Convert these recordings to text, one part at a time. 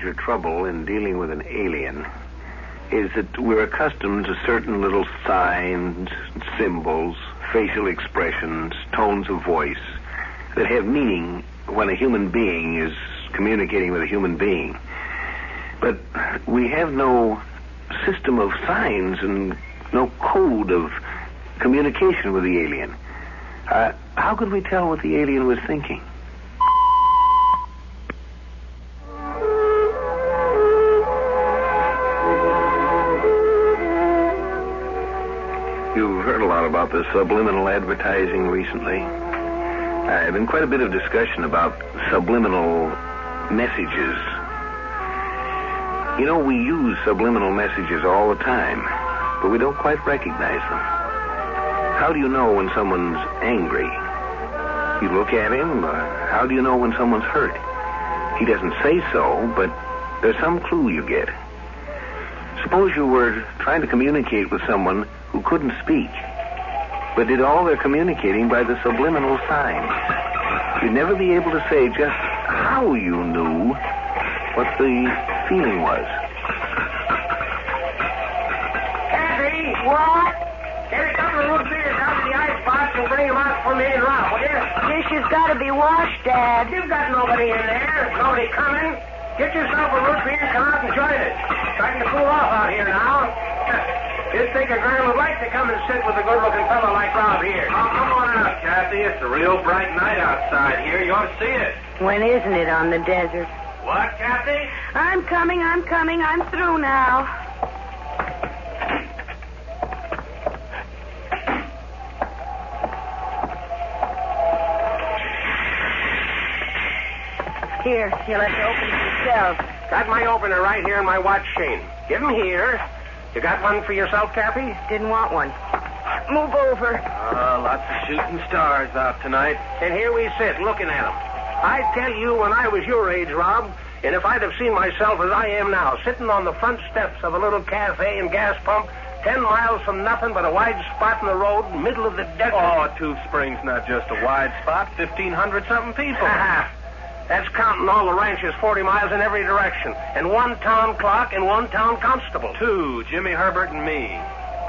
major trouble in dealing with an alien is that we're accustomed to certain little signs, symbols, facial expressions, tones of voice that have meaning when a human being is communicating with a human being. But we have no system of signs and no code of communication with the alien. How could we tell what the alien was thinking? You've heard a lot about the subliminal advertising recently. There's been quite a bit of discussion about subliminal messages. You know, we use subliminal messages all the time, but we don't quite recognize them. How do you know when someone's angry? You look at him. How do you know when someone's hurt? He doesn't say so, but there's some clue you get. Suppose you were trying to communicate with someone who couldn't speak, but did all their communicating by the subliminal signs. You'd never be able to say just how you knew what the feeling was. Kathy! What? Get a couple of root beers out of the icebox and bring them out for me and Rob, will you? Dishes gotta be washed, Dad. You've got nobody in there. Nobody coming. Get yourself a root beer and come out and join us. Starting to cool off out here now. You'd think a girl would like to come and sit with a good-looking fellow like Rob here. Oh, come on out, Kathy. It's a real bright night outside here. You ought to see it. When isn't it on the desert? What, Kathy? I'm coming. I'm through now. Here, you'll have to open it yourself. Got my opener right here in my watch chain. Give him here. You got one for yourself, Kathy? Didn't want one. Move over. Lots of shooting stars out tonight. And here we sit, looking at them. I tell you, when I was your age, Rob, and if I'd have seen myself as I am now, sitting on the front steps of a little cafe and gas pump, 10 miles from nothing but a wide spot in the road, middle of the desert. Oh, Tooth Springs, not just a wide spot. 1,500-something people. That's counting all the ranches 40 miles in every direction. And one town clock and one town constable. Two, Jimmy Herbert and me.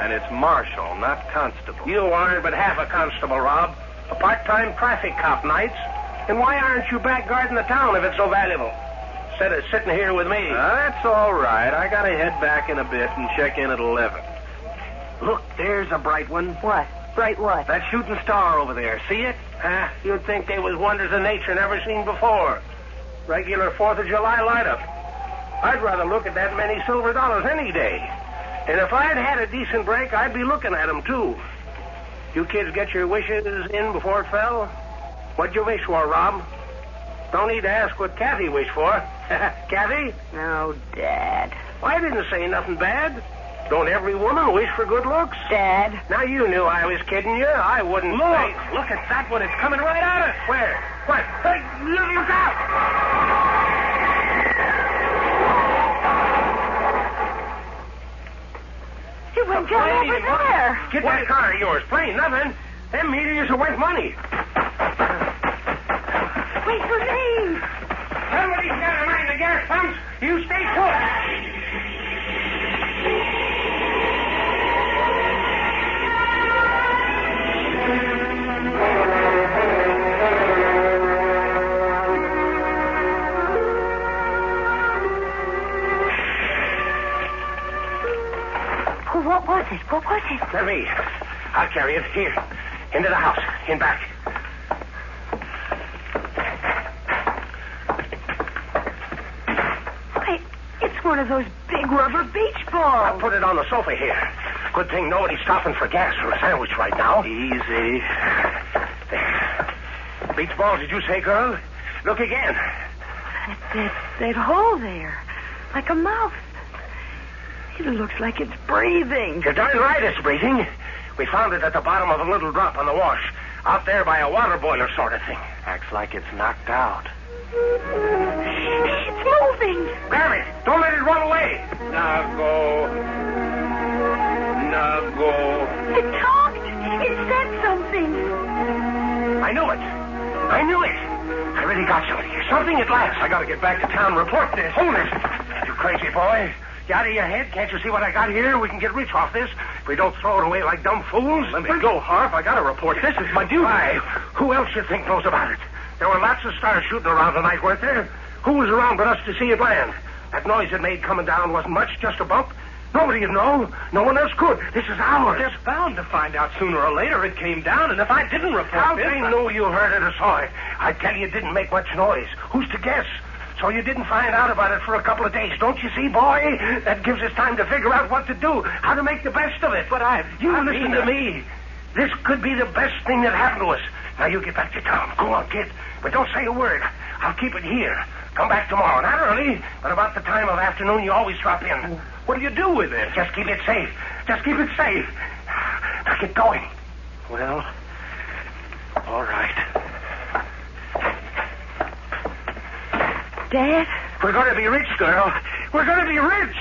And it's marshal, not constable. You aren't but half a constable, Rob. A part-time traffic cop nights. And why aren't you back guarding the town if it's so valuable? Instead of sitting here with me. That's all right. I gotta head back in a bit and check in at 11. Look, there's a bright one. What? Bright what? That shooting star over there. See it? You'd think they was wonders of nature never seen before. Regular 4th of July light-up. I'd rather look at that many silver dollars any day. And if I'd had a decent break, I'd be looking at them, too. You kids get your wishes in before it fell? What'd you wish for, Rob? Don't need to ask what Kathy wished for. Kathy? No, Dad. Well, I didn't say nothing bad. Don't every woman wish for good looks? Dad. Now, you knew I was kidding you. I wouldn't say... Look at that one. It's coming right at us. Where? What? Hey, look out! It went down over there. Get that car of yours. Plain nothing. Them meteors are worth money. Wait for me. Somebody's got to mind the gas pumps. You stay put. What was it? What was it? Let me. I'll carry it. Here. Into the house. In back. Wait, it's one of those big rubber beach balls. I'll put it on the sofa here. Good thing nobody's stopping for gas or a sandwich right now. Easy. There. Beach balls, did you say, girl? Look again. That hole there. Like a mouth. It looks like it's breathing. You're darn right it's breathing. We found it at the bottom of a little drop on the wash. Out there by a water boiler sort of thing. Acts like it's knocked out. It's moving. Grab it. Don't let it run away. Nago. It talked. It said something. I knew it. I finally got something. Something at last. I gotta get back to town and report this. Hold it. You crazy boy. You out of your head? Can't you see what I got here? We can get rich off this if we don't throw it away like dumb fools. Let me go, Harp. I gotta report. This is my duty. Why? Who else you think knows about it? There were lots of stars shooting around tonight, weren't there? Who was around but us to see it land? That noise it made coming down wasn't much, just a bump. Nobody'd know. No one else could. This is ours. They're bound to find out sooner or later it came down, and if I didn't report How this... they knew you heard it or saw it? I tell you, it didn't make much noise. Who's to guess? So you didn't find out about it for a couple of days. Don't you see, boy? That gives us time to figure out what to do, how to make the best of it. But listen to me. This could be the best thing that happened to us. Now you get back to town. Go on, kid. But don't say a word. I'll keep it here. Come back tomorrow. Not early, but about the time of afternoon you always drop in. What do you do with it? Just keep it safe. Just keep it safe. Now get going. Well, all right. Dad? We're going to be rich, girl. We're going to be rich.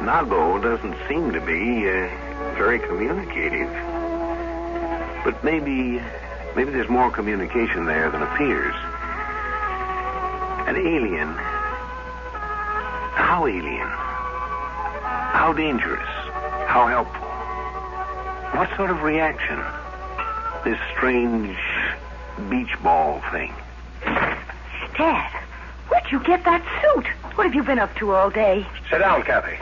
Nago doesn't seem to be very communicative. But maybe there's more communication there than appears. An alien. How alien? How dangerous? How helpful? What sort of reaction? This strange beach ball thing. Dad, where'd you get that suit? What have you been up to all day? Sit down, Kathy.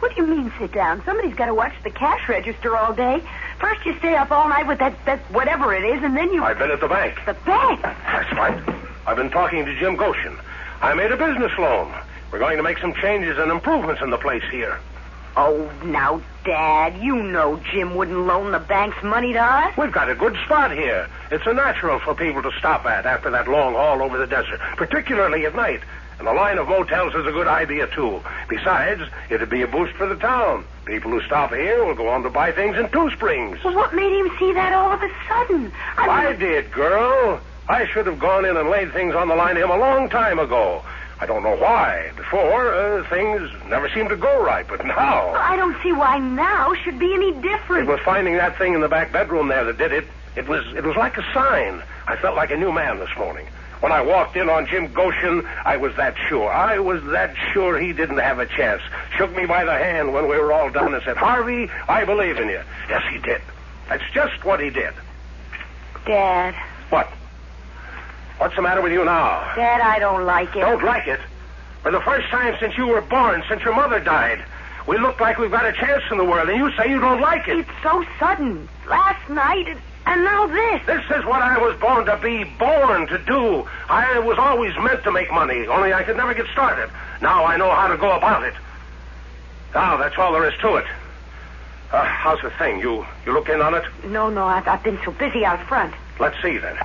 What do you mean, sit down? Somebody's got to watch the cash register all day. First you stay up all night with that whatever it is, and then you... I've been at the bank. The bank? That's right. I've been talking to Jim Goshen. I made a business loan. We're going to make some changes and improvements in the place here. Oh, now, Dad, you know Jim wouldn't loan the bank's money to us. We've got a good spot here. It's a natural for people to stop at after that long haul over the desert, particularly at night. And the line of motels is a good idea, too. Besides, it'd be a boost for the town. People who stop here will go on to buy things in Two Springs. Well, what made him see that all of a sudden? I did, girl. I should have gone in and laid things on the line to him a long time ago. I don't know why. Before, things never seemed to go right, but now... I don't see why now should be any different. It was finding that thing in the back bedroom there that did it. It was like a sign. I felt like a new man this morning. When I walked in on Jim Goshen, I was that sure. I was that sure he didn't have a chance. Shook me by the hand when we were all done and said, Harvey, I believe in you. Yes, he did. That's just what he did. Dad. What? What's the matter with you now? Dad, I don't like it. Don't like it? For the first time since you were born, since your mother died, we look like we've got a chance in the world, and you say you don't like it. It's so sudden. Last night, and now this. This is what I was born to be, born to do. I was always meant to make money, only I could never get started. Now I know how to go about it. Now, that's all there is to it. How's the thing? You look in on it? No, I've been so busy out front. Let's see, then.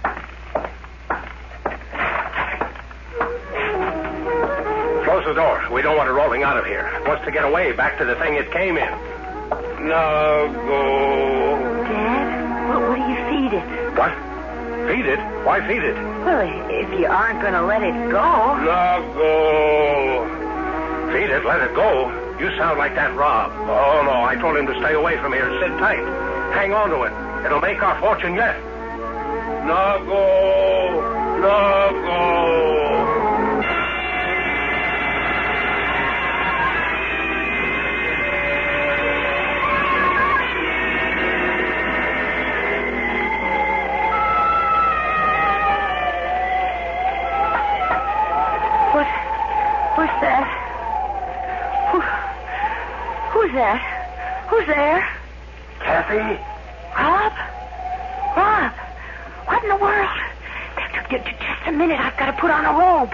Close the door. We don't want it rolling out of here. It wants to get away back to the thing it came in. Now, go. Dad, what do you feed it? What? Feed it? Why feed it? Well, if you aren't going to let it go. Now, go. Feed it? Let it go? You sound like that Rob. Oh, no, I told him to stay away from here. Sit tight. Hang on to it. It'll make our fortune yet. Now, go. Now, go. What's that? Who's that? Who's there? Kathy? Rob? What in the world? Just a minute. I've got to put on a robe.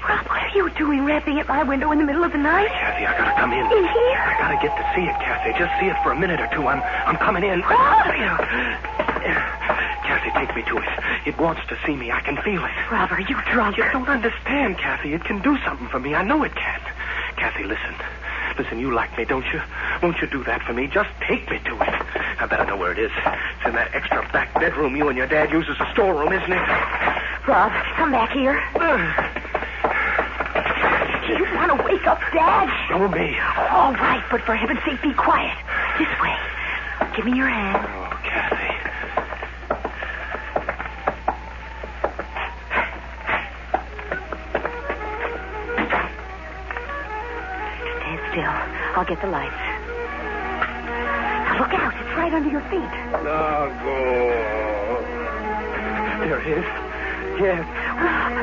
Rob, what are you doing rapping at my window in the middle of the night? Kathy, I gotta come in. In here? I gotta get to see it, Kathy. Just see it for a minute or two. I'm coming in. Rob! Kathy, take me to it. It wants to see me. I can feel it. Rob, are you drunk? You don't understand, Kathy. It can do something for me. I know it can. Kathy, listen. Listen, you like me, don't you? Won't you do that for me? Just take me to it. I better know where it is. It's in that extra back bedroom you and your dad use as a storeroom, isn't it? Rob, come back here. Do you want to wake up Dad? Show me. All right, but for heaven's sake, be quiet. This way. Give me your hand. Oh, Kathy. Stand still. I'll get the lights. Now look out. It's right under your feet. Now go. There it is. Yes.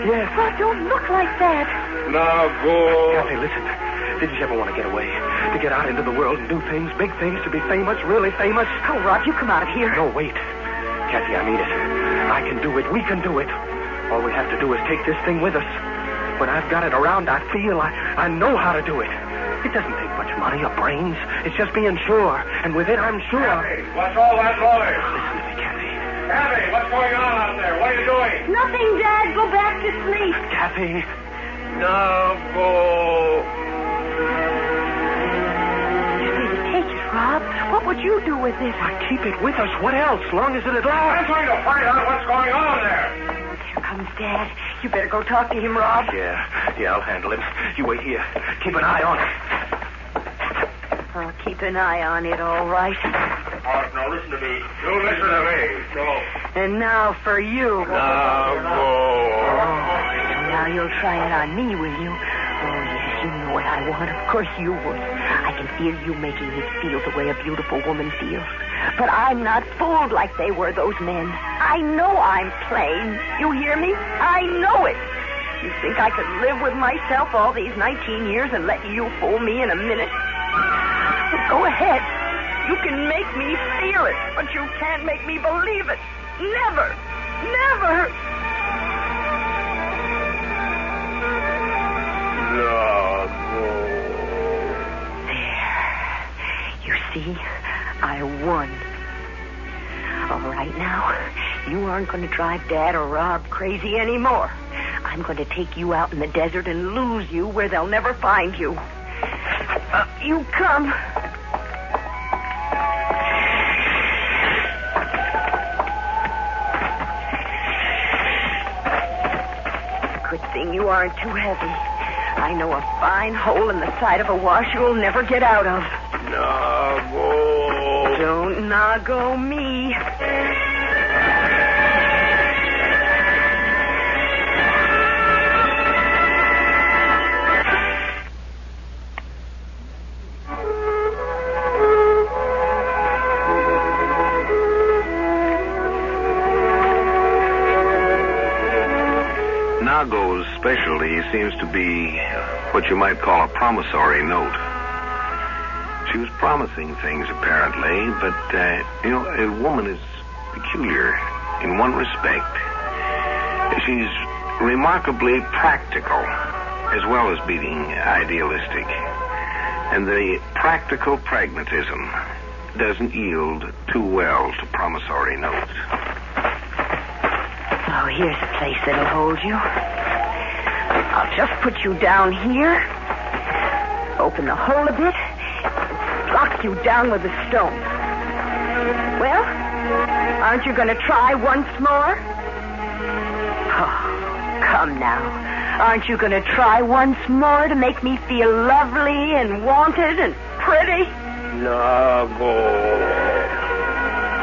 Yes. Rob, don't look like that. Now go. Kathy, listen. Didn't you ever want to get away? To get out into the world and do things, big things, to be famous, really famous? Oh, Rob, you come out of here. No, wait. Kathy, I mean it. I can do it. We can do it. All we have to do is take this thing with us. When I've got it around, I feel I know how to do it. It doesn't take much money or brains. It's just being sure. And with it, I'm sure. Kathy, what's all that noise? Listen to me, Kathy. Kathy, what's going on out there? What are you doing? Nothing, Dad. Go back to sleep. Kathy. Now go. You say to take it, Rob. What would you do with it? Why, keep it with us. What else? Long as it'd last. I'm going to find out what's going on there. Here comes Dad. You better go talk to him, Rob. Yeah, I'll handle him. You wait here. Keep an eye on it. I'll keep an eye on it, all right. Art, now listen to me. You listen to me. No. And now for you. Now go. So now you'll try it on me, will you? Oh, yes, you know what I want. Of course you would. I can feel you making me feel the way a beautiful woman feels. But I'm not fooled like they were, those men. I know I'm plain. You hear me? I know it. You think I could live with myself all these 19 years and let you fool me in a minute? Well, go ahead. You can make me feel it, but you can't make me believe it. Never. Never. Now go. There. You see, I won. All right now, you aren't going to drive Dad or Rob crazy anymore. I'm going to take you out in the desert and lose you where they'll never find you. You come. Good thing you aren't too heavy. I know a fine hole in the side of a wash you'll never get out of. Now go. Don't nago me. Nago's specialty seems to be what you might call a promissory note. She was promising things, apparently, but, a woman is peculiar in one respect. She's remarkably practical, as well as being idealistic. And the practical pragmatism doesn't yield too well to promissory notes. Oh, here's a place that'll hold you. I'll just put you down here, open the hole a bit, lock you down with a stone. Well, aren't you going to try once more? Oh, come now. Aren't you going to try once more to make me feel lovely and wanted and pretty? Now go.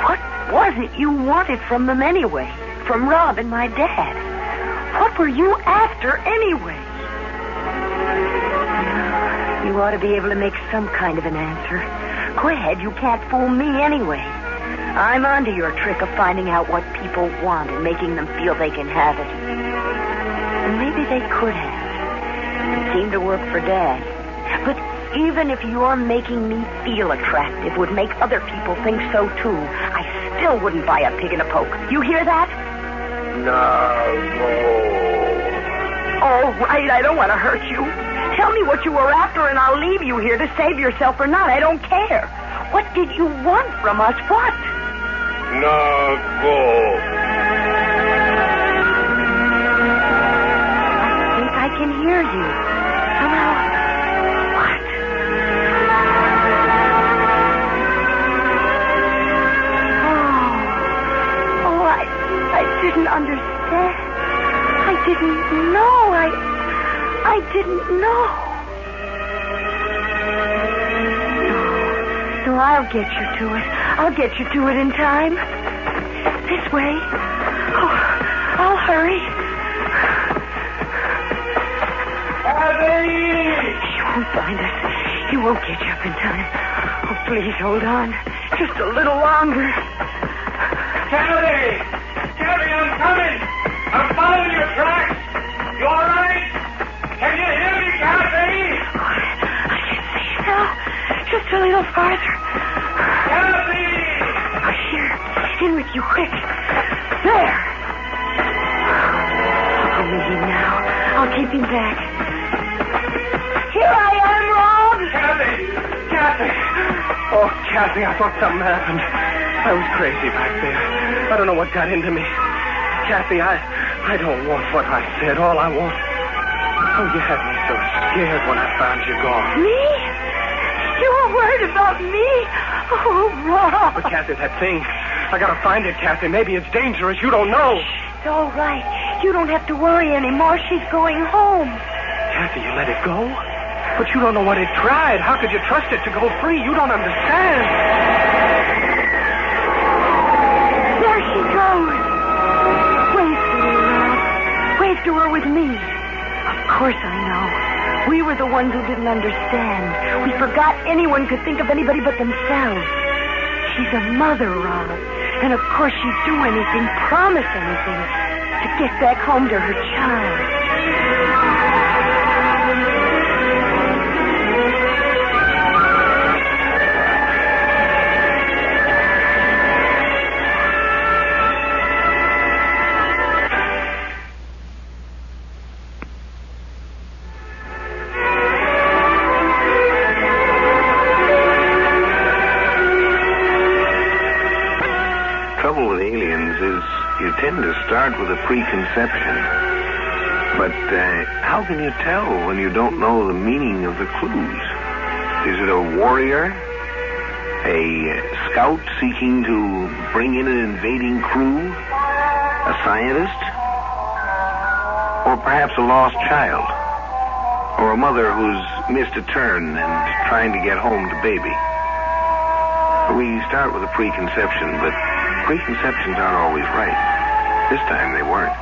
What was it you wanted from them anyway? From Rob and my dad? What were you after anyway? You ought to be able to make some kind of an answer. Go ahead, you can't fool me anyway. I'm onto your trick of finding out what people want and making them feel they can have it. And maybe they could have. It seemed to work for Dad. But even if your making me feel attractive would make other people think so too, I still wouldn't buy a pig in a poke. You hear that? Now go. All right, I don't want to hurt you. Tell me what you were after and I'll leave you here to save yourself or not. I don't care. What did you want from us? What? Now go. I think I can hear you. Somehow. What? No, I'll get you to it. I'll get you to it in time. This way. Oh, I'll hurry. She won't find us. He won't get you up in time. Oh, please hold on. Just a little longer. Kathy! Kathy, I'm coming! I'm following your tracks! You all right? Can you hear me, Kathy? Oh, I can see you now. Just a little farther. Kathy! Oh, here. In with you, quick. There. I'll meet him now. I'll keep him back. Here I am, Rob. Kathy! Oh, Kathy, I thought something happened. I was crazy back there. I don't know what got into me. Kathy, I don't want what I said. All I want... Oh, you had me so scared when I found you gone. Me? You were worried about me? Oh, Rob. But, Kathy, that thing... I gotta find it, Kathy. Maybe it's dangerous. You don't know. It's all right. You don't have to worry anymore. She's going home. Kathy, you let it go? But you don't know what it tried. How could you trust it to go free? You don't understand. There she goes. Wave to her, Rob. Wave to her with me. Of course I know. We were the ones who didn't understand. We forgot anyone could think of anybody but themselves. She's a mother, Rob. And of course she'd do anything, promise anything, to get back home to her child. You tend to start with a preconception. But how can you tell when you don't know the meaning of the clues? Is it a warrior? A scout seeking to bring in an invading crew? A scientist? Or perhaps a lost child? Or a mother who's missed a turn and trying to get home to baby? We start with a preconception, but preconceptions aren't always right. This time they weren't.